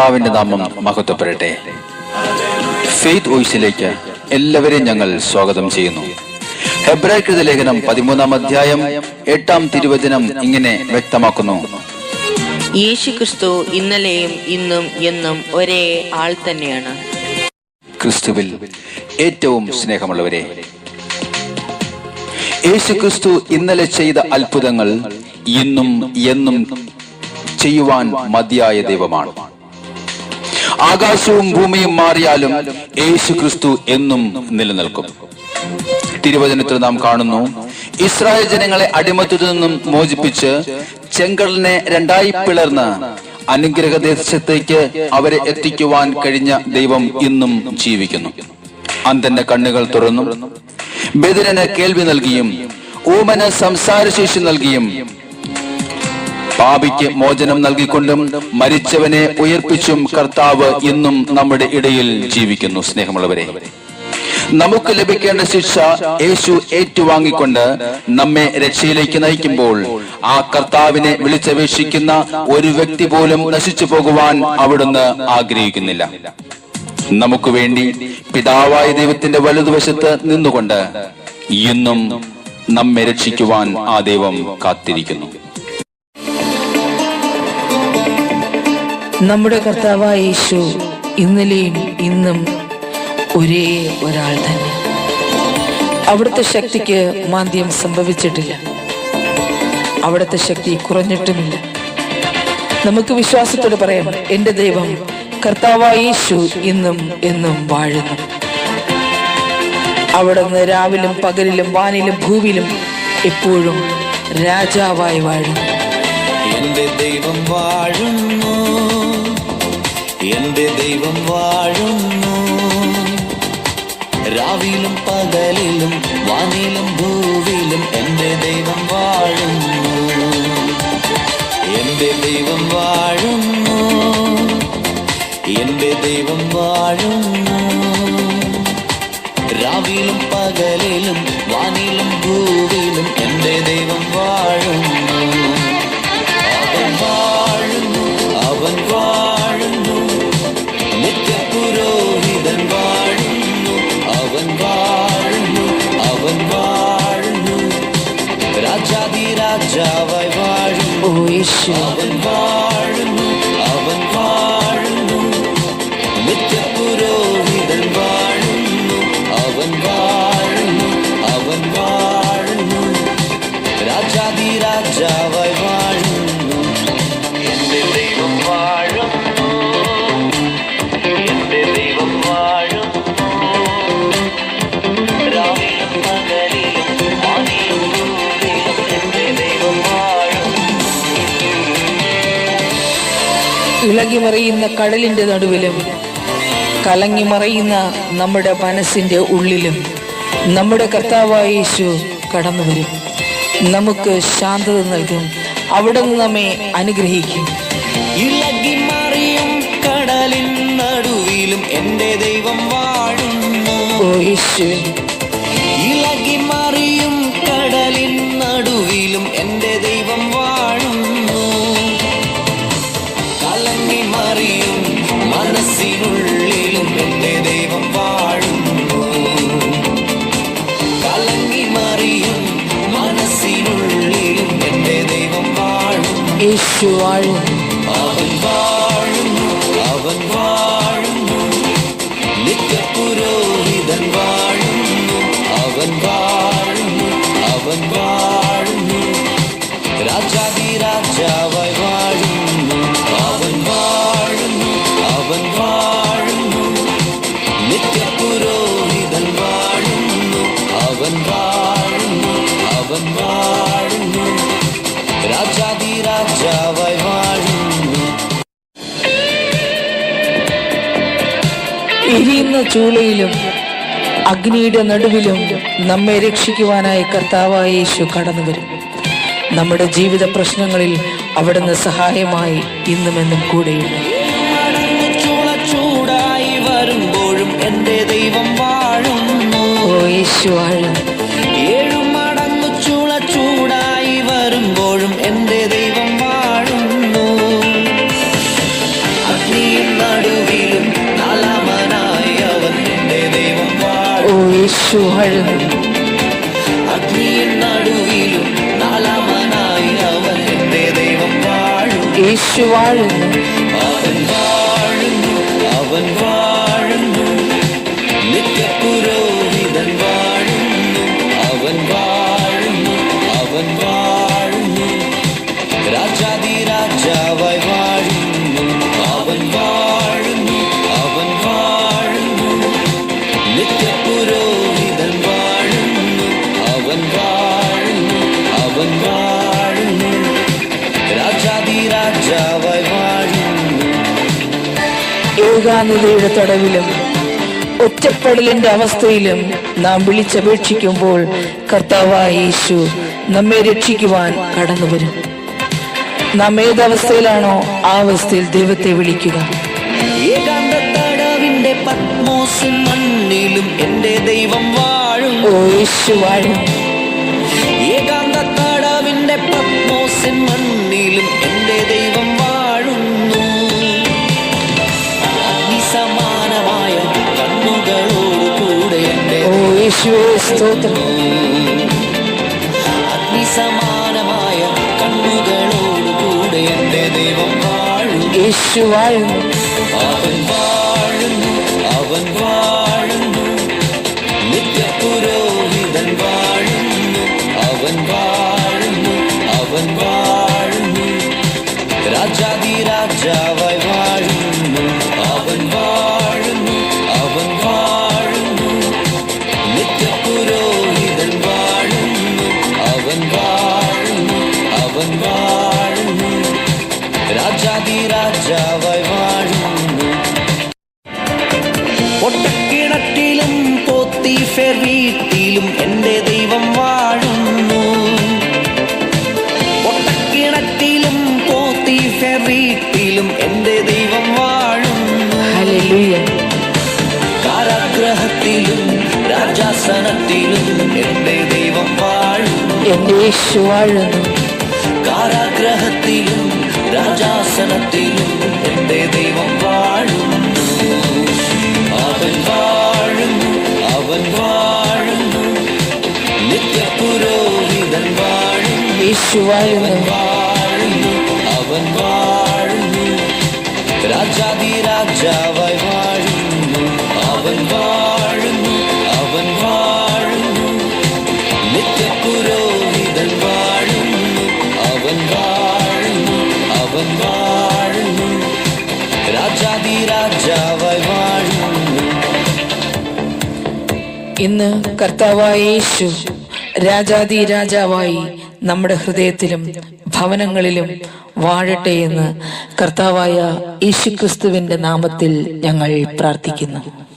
കർത്താവിന്റെ നാമം മഹത്വപ്പെടട്ടെ. ഫെയ്ത്ത് വോയിസിലേക്ക് എല്ലാവരെയും ഞങ്ങൾ സ്വാഗതം ചെയ്യുന്നു. ഹെബ്രായർക്കെഴുതിയ ലേഖനം 13-ാം അധ്യായം 8-ാം തിരുവചനം ഇങ്ങനെ വ്യക്തമാക്കുന്നു: യേശുക്രിസ്തു ഇന്നലെയും ഇന്നും എന്നും ഒരേ ആൾ തന്നെയാണ്. ക്രിസ്തുവിൽ ഏറ്റവും സ്നേഹമുള്ളവരെ, യേശുക്രിസ്തു ഇന്നലെ ചെയ്ത അത്ഭുതങ്ങൾ ഇന്നും എന്നും ചെയ്യുവാൻ മതിയായ ദൈവമാണ്. ആകാശവും ഭൂമിയും മാറിയാലും യേശുക്രിസ്തു എന്നും നിലനിൽക്കും. തിരുവചനത്തിൽ നാം കാണുന്നു, ഇസ്രായേൽ ജനങ്ങളെ അടിമത്തത്തിൽ നിന്നും മോചിപ്പിച്ച് ചെങ്കടലിനെ രണ്ടായി പിളർന്ന് അനുഗ്രഹദേശത്തേക്ക് അവരെ എത്തിക്കുവാൻ കഴിഞ്ഞ ദൈവം ഇന്നും ജീവിക്കുന്നു. അന്ധന്റെ കണ്ണുകൾ തുറന്നും ബധിരന് കേൾവി നൽകിയും ഊമന് സംസാരശേഷി നൽകിയും പാപിക്ക് മോചനം നൽകിക്കൊണ്ടും മരിച്ചവനെ ഉയർപ്പിച്ചും കർത്താവ് ഇന്നും നമ്മുടെ ഇടയിൽ ജീവിക്കുന്നു. സ്നേഹമുള്ളവരെ, നമുക്ക് ലഭിക്കേണ്ട ശിക്ഷ യേശു ഏറ്റുവാങ്ങിക്കൊണ്ട് നമ്മെ രക്ഷയിലേക്ക് നയിക്കുമ്പോൾ ആ കർത്താവിനെ വിളിച്ചപേക്ഷിക്കുന്ന ഒരു വ്യക്തി പോലും നശിച്ചു പോകുവാൻ അവിടുന്ന് ആഗ്രഹിക്കുന്നില്ല. നമുക്ക് വേണ്ടി പിതാവായ ദൈവത്തിന്റെ വലതുവശത്ത് നിന്നുകൊണ്ട് ഇന്നും നമ്മെ രക്ഷിക്കുവാൻ ആ ദൈവം കാത്തിരിക്കുന്നു. നമ്മുടെ കർത്താവായ യേശു ഇന്നലെയും ഇന്നും ഒരേ ഒരാൾ തന്നെ. അവിടുത്തെ ശക്തിക്ക് മാന്ദ്യം സംഭവിച്ചിട്ടില്ല, അവിടുത്തെ ശക്തി കുറഞ്ഞിട്ടുമില്ല. നമുക്ക് വിശ്വാസത്തോടെ പറയാം, എന്റെ ദൈവം കർത്താവായ യേശു ഇന്നും എന്നും വാഴുന്നു. അവിടുന്ന് രാവിലും പകലിലും വാനിലും ഭൂവിലും എപ്പോഴും രാജാവായി വാഴുന്നു. എന്റെ ദൈവം വാഴുന്നു, എന്റെ ദൈവം വാഴുന്നു. രാവിലും പകലിലും വാനിലും ഭൂവിലും എന്റെ ദൈവം വാഴുന്നു. എന്റെ ദൈവം വാഴുന്നു, എന്റെ ദൈവം വാഴുന്നു. രാവിലും പകലിലും വാനിലും ഭൂവിലും എന്റെ ദൈവം വാഴുന്നു. അവൻ വാഴുന്നു, അവൻ വാഴുന്നു. നിത്യപുരോഹിതൻ വാഴുന്നു, അവൻ വാഴുന്നു, അവൻ വാഴുന്നു. രാജാതിരാജാവായി വാഴുന്നു. ഓ യേശു, അവൻ വാഴുന്നു, അവൻ വാഴുന്നു. നിത്യപുരോഹിതൻ വാഴുന്നു, അവൻ വാഴുന്നു, അവൻ വാഴുന്നു. രാജാതിരാജാവായി വാഴുന്നു. എന്റെ ദൈവം വാഴുന്നു, എന്റെ ദൈവം വാഴുന്നു. രാവിലും പകലിലും വാനിലും ഭൂമിയിലും എന്റെ ദൈവം വാഴുന്നു. ഇളകിമറിയുന്ന കടലിന്റെ നടുവിലും കലങ്ങിമറിയുന്ന നമ്മുടെ മനസ്സിന്റെ ഉള്ളിലും നമ്മുടെ കർത്താവായ യേശു കടന്നു വരും. നമുക്ക് ശാന്തത നൽകും, അവിടുന്ന് നമ്മെ അനുഗ്രഹിക്കും. ഇളകിമറിയും കടലിൻ നടുവിലും എന്റെ ദൈവം വാഴുന്നു. ഓ യേശു, ഇളകിമറിയും കടലിൻ നടുവിലും എന്റെ ദൈവം വാഴുന്നു. കലങ്ങിമറിയും മനസ്സിനുള്ളിലും എന്റെ ദൈവം വാഴുന്നു. കലങ്ങിമറിയും മനസ്സിനുള്ളിലും എന്റെ ദൈവം വാഴുന്നു. യേശു വാഴുന്നു. അവൻ വാഴുന്നു, അവൻ വാഴുന്നു. നിത്യപുരോഹിതൻ വാഴുന്നു, അവൻ വാഴുന്നു, അവൻ വാഴുന്നു. രാജാതിരാജാവായി വാഴുന്നു. അവൻ വാഴുന്നു, അവൻ വാഴുന്നു. നിത്യപുരോഹിതൻ വാഴുന്നു, അവൻ വാഴുന്നു, അവൻ വാഴുന്നു. രാജാതിരാജാവായി വാഴുന്നു. എരിയുന്ന ചൂളയിലും അഗ്നിയുടെ നടുവിലും നമ്മെ രക്ഷിക്കുവാനായി കർത്താവായ യേശു കടന്നു വരും. നമ്മുടെ ജീവിത പ്രശ്നങ്ങളിൽ അവിടുന്ന് സഹായമായി ഇന്നുമെന്നും കൂടെയുണ്ട്. ചൂടായി വരുമ്പോഴും എന്റെ ദൈവം വാഴുന്നു. ഓ യേശു വാഴുന്നു. 7 മടങ്ങ് ചൂടായി വരുമ്പോഴും എന്റെ ദൈവം വാഴുന്നു. അഗ്നിയും യേശു വാഴുന്നു. അഗ്നിயின் നടുവിലും നാലാമനായി അവൻ എന്റെ ദൈവം വാഴും. യേശു വാഴുന്നു. അവൻ വാഴുന്നു, അവൻ വാഴുന്നു. നിത്യപുരോഹിതൻ വാഴുന്നു. അവൻ വാഴുന്നു, അവൻ വാഴുന്നു. രാജാതിരാജാവായി വാഴുന്നു. അവൻ വാഴുന്നു, അവൻ വാഴുന്നു. നിത്യപുരോഹിതൻ വാഴുന്നു. അവൻ വാഴുന്നു, അവൻ വാഴുന്നു. രാജാതിരാജാവായി വാഴുന്നു. ഏകാന്തതയുടെ തടവിലും ഒറ്റപ്പെടലിന്റെ അവസ്ഥയിലും നാം വിളിച്ചപേക്ഷിക്കുമ്പോൾ കർത്താവായ യേശു നമ്മെ രക്ഷിക്കുവാൻ കടന്നു വരും. നാം ഏതവസ്ഥയിലാണോ ആ അവസ്ഥയിൽ ദൈവത്തെ വിളിക്കുക. ഏകാന്ത തടവിന്റെ പത്മോസിൻ മണ്ണിലും എന്റെ ദൈവം വാഴും. ഓ യേശു വാഴും. ഏകാന്ത തടവിന്റെ പത്മോസിൻ മണ്ണിലും എന്റെ ദൈവം വാഴുന്നു. അഗ്നിസമാനമായ കണ്ണുകളോടുകൂടെ എന്റെ ഓ യേശുവേ സ്തോത്രം. അഗ്നിസമാനമായ കണ്ണുകളോടുകൂടെ എന്റെ ദൈവം വാഴും. യേശു വാഴുന്നു. അവൻ വാഴുന്നു, അവൻ വാഴുന്നു. നിത്യപുരോഹിതൻ വാഴുന്നു. അവൻ വാഴുന്നു, അവൻ വാഴുന്നു. രാജാതിരാജാവായി വാഴുന്നു. അവൻ വാഴുന്നു, അവൻ വാഴുന്നു. നിത്യപുരോഹിതൻ വാഴുന്നു. അവൻ വാഴുന്നു, അവൻ വാഴുന്നു. രാജാതിരാജാവായി വാഴുന്നു. പൊട്ടക്കിണറ്റിലും പോത്തീഫെർ വീട്ടിലും എന്റെ ദൈവം വാഴുന്നു. പൊട്ടക്കിണറ്റിലും പോത്തീഫെർ വീട്ടിലും എന്റെ ദൈവം വാഴുന്നു. ഹല്ലേലൂയ. കാരാഗ്രഹത്തിലും രാജാസനത്തിലും എന്റെ ദൈവം വാഴുന്നു. എന്റെ യേശു വാഴുന്നു. കാരാഗ്രഹത്തിലും രാജാസനത്തിലും എന്റെ ദൈവം വാഴുന്നു. അവൻ വാഴുന്നു, അവൻ വാഴുന്നു. നിത്യപുരോഹിതൻ വാഴുന്നു. യേശു വാഴുന്നു. വാഴുന്നു, അവൻ വാഴുന്നു. രാജാതിരാജാവായി വാഴുന്നു. അവൻ വാഴുന്നു, അവൻ വാഴുന്നു. നിത്യപുരോഹിതൻ വാഴുന്നു. അവൻ വാഴുന്നു, അവൻ വാഴുന്നു. രാജാതിരാജാവായി വാഴുന്നു. ഇന്ന് കർത്താവായ യേശു രാജാതി രാജാവായി നമ്മുടെ ഹൃദയത്തിലും ഭവനങ്ങളിലും വാഴട്ടെ എന്ന് കർത്താവായ യേശുക്രിസ്തുവിന്റെ നാമത്തിൽ ഞങ്ങൾ പ്രാർത്ഥിക്കുന്നു.